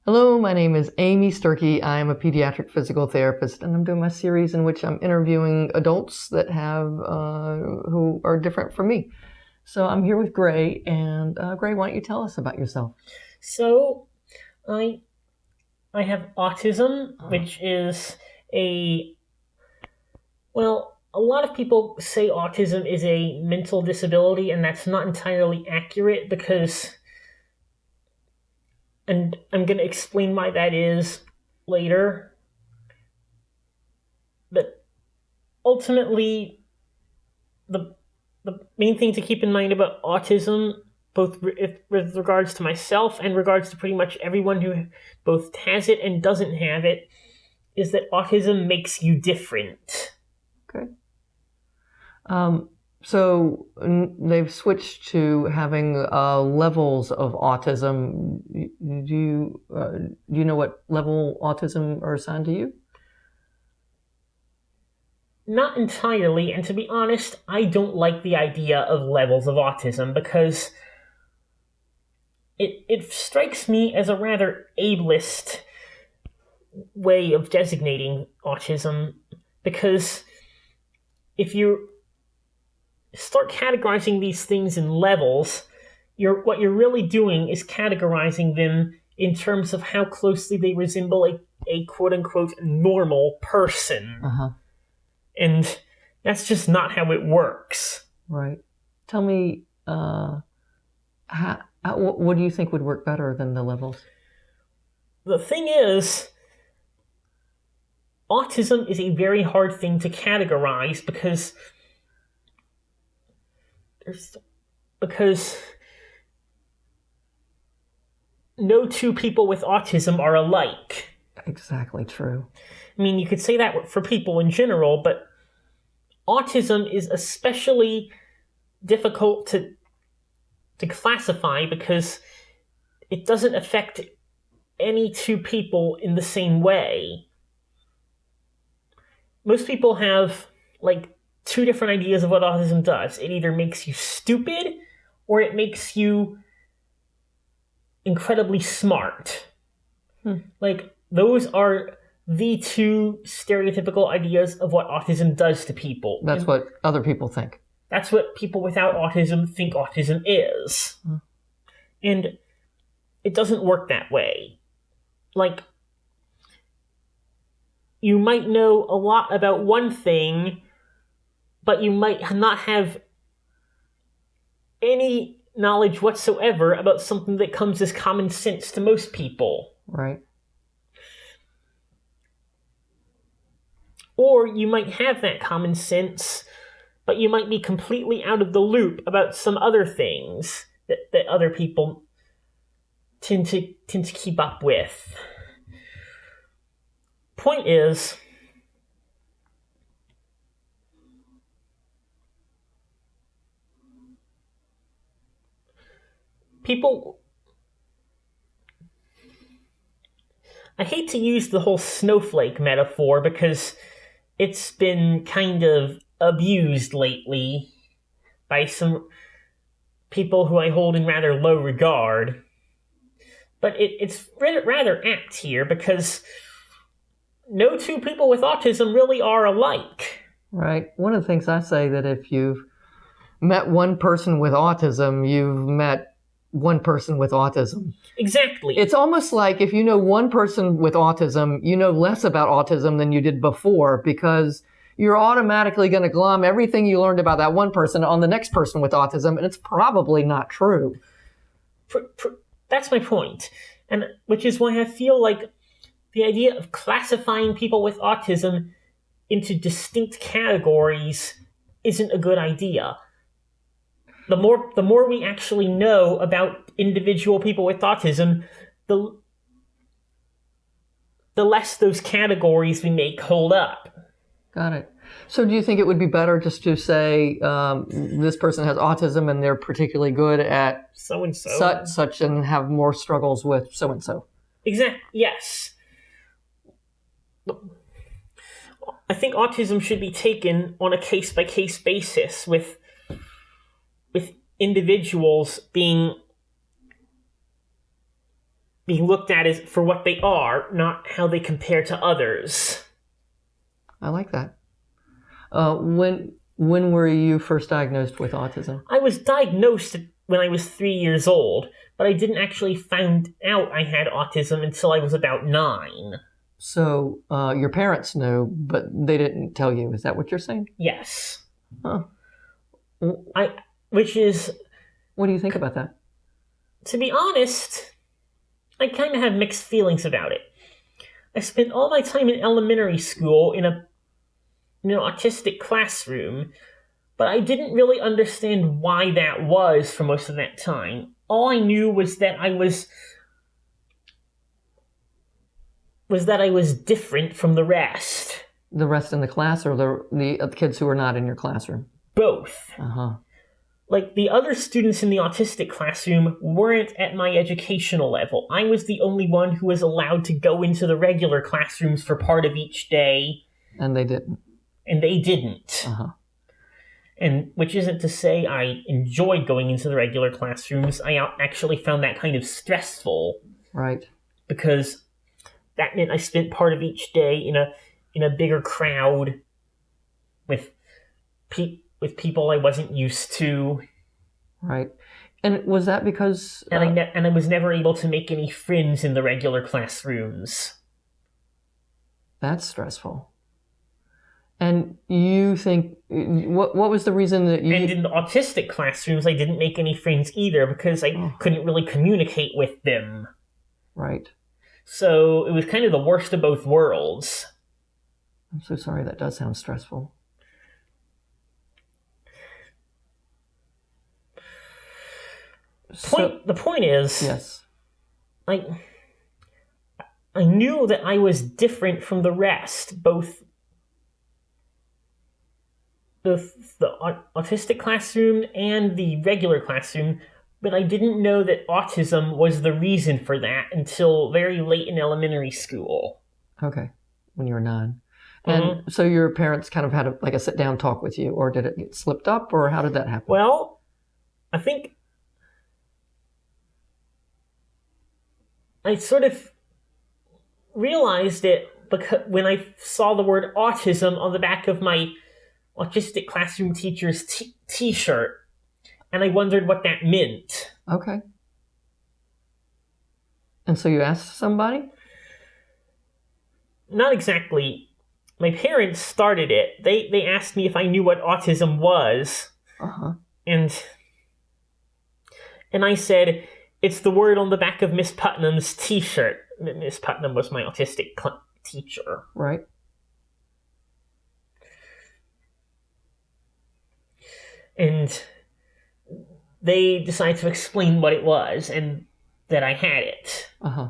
Hello, my name is Amy Sturkey. I'm a pediatric physical therapist, and I'm doing my series in which I'm interviewing adults that have who are different from me. So I'm here with Gray, and Gray, why don't you tell us about yourself? So, I I have autism, which is a lot of people say autism is a mental disability, and that's not entirely accurate and I'm going to explain why that is later. But ultimately, the the main thing to keep in mind about autism, both with regards to myself and regards to pretty much everyone who both has it and doesn't have it, is that autism makes you different. Okay. So they've switched to having levels of autism. Do you know what level autism are assigned to you? Not entirely, and to be honest, I don't like the idea of levels of autism because it strikes me as a rather ableist way of designating autism. Because if you start categorizing these things in levels, what you're really doing is categorizing them in terms of how closely they resemble a quote unquote normal person. Uh-huh. And that's just not how it works. Right. Tell me, what do you think would work better than the levels? The thing is, autism is a very hard thing to categorize because no two people with autism are alike. Exactly true. I mean, you could say that for people in general, but autism is especially difficult to classify because it doesn't affect any two people in the same way. Most people have like two different ideas of what autism does. It either makes you stupid or it makes you incredibly smart. Like, those are the two stereotypical ideas of what autism does to people. That's what other people think. That's what people without autism think autism is. And it doesn't work that way. Like, you might know a lot about one thing, but you might not have any knowledge whatsoever about something that comes as common sense to most people. Right. Or you might have that common sense, but you might be completely out of the loop about some other things that other people tend to keep up with. Point is, people... I hate to use the whole snowflake metaphor because it's been kind of abused lately by some people who I hold in rather low regard. But it's rather apt here because no two people with autism really are alike. Right. One of the things I say that if you've met one person with autism, you've met one person with autism. Exactly. It's almost like if you know one person with autism, you know less about autism than you did before because you're automatically going to glom everything you learned about that one person on the next person with autism, and it's probably not true. That's my point. And which is why I feel like the idea of classifying people with autism into distinct categories isn't a good idea. The more we actually know about individual people with autism, the less those categories we make hold up. Got it. So do you think it would be better just to say this person has autism and they're particularly good at so-and-so, such and have more struggles with so-and-so? Exactly. Yes. I think autism should be taken on a case-by-case basis with individuals being being looked at as for what they are, not how they compare to others. I like that. When were you first diagnosed with autism? I was diagnosed when I was 3 years old, but I didn't actually find out I had autism until I was about 9. So your parents knew, but they didn't tell you. Is that what you're saying? Yes. Huh. Which is, What do you think about that? to be honest, I kind of have mixed feelings about it. I spent all my time in elementary school in an autistic classroom, but I didn't really understand why that was for most of that time. All I knew was that I was different from the rest. The rest in the class, or the kids who were not in your classroom? Both. Uh-huh. Like, the other students in the autistic classroom weren't at my educational level. I was the only one who was allowed to go into the regular classrooms for part of each day. And they didn't. And they didn't. Uh-huh. And which isn't to say I enjoyed going into the regular classrooms. I actually found that kind of stressful. Right. Because that meant I spent part of each day in a bigger crowd with people I wasn't used to. Right. And was that because... And I was never able to make any friends in the regular classrooms. That's stressful. And you think... What was the reason that you... And in the autistic classrooms, I didn't make any friends either because I couldn't really communicate with them. Right. So it was kind of the worst of both worlds. I'm so sorry. That does sound stressful. The point is, yes, I knew that I was different from the rest, both the autistic classroom and the regular classroom, but I didn't know that autism was the reason for that until very late in elementary school. Okay, when you were 9. And so your parents kind of had a sit-down talk with you, or did it get slipped up, or how did that happen? Well, I think I sort of realized it because when I saw the word autism on the back of my autistic classroom teacher's t-shirt, and I wondered what that meant. Okay. And so you asked somebody? Not exactly. My parents started it. They asked me if I knew what autism was. Uh-huh. And I said, it's the word on the back of Miss Putnam's t-shirt. Miss Putnam was my autistic teacher. Right. And they decided to explain what it was and that I had it. Uh-huh.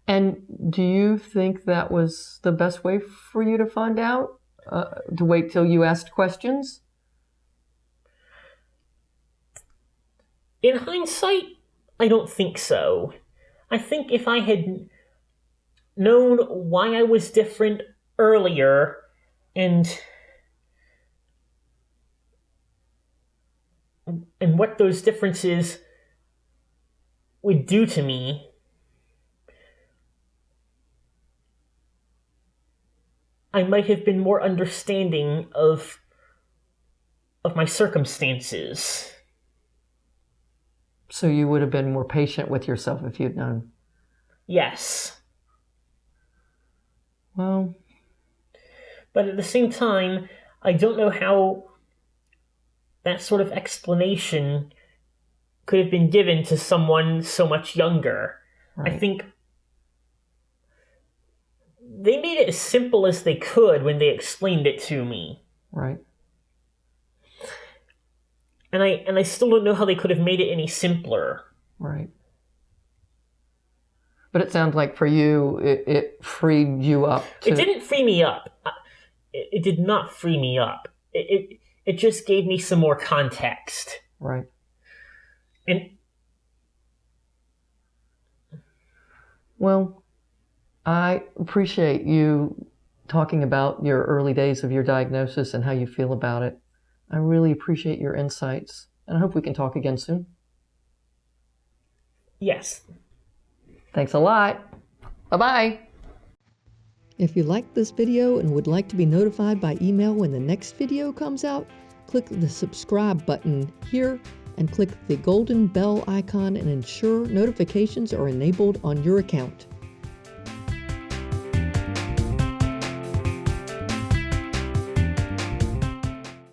And do you think that was the best way for you to find out? To wait till you asked questions? In hindsight, I don't think so. I think if I had known why I was different earlier and what those differences would do to me, I might have been more understanding of my circumstances. So you would have been more patient with yourself if you'd known? Yes. Well... But at the same time, I don't know how that sort of explanation could have been given to someone so much younger. Right. I think they made it as simple as they could when they explained it to me. Right. And I still don't know how they could have made it any simpler. Right. But it sounds like for you, it freed you up. It didn't free me up. It did not free me up. It just gave me some more context. Right. And well, I appreciate you talking about your early days of your diagnosis and how you feel about it. I really appreciate your insights, and I hope we can talk again soon. Yes. Thanks a lot. Bye-bye. If you liked this video and would like to be notified by email when the next video comes out, click the subscribe button here and click the golden bell icon and ensure notifications are enabled on your account.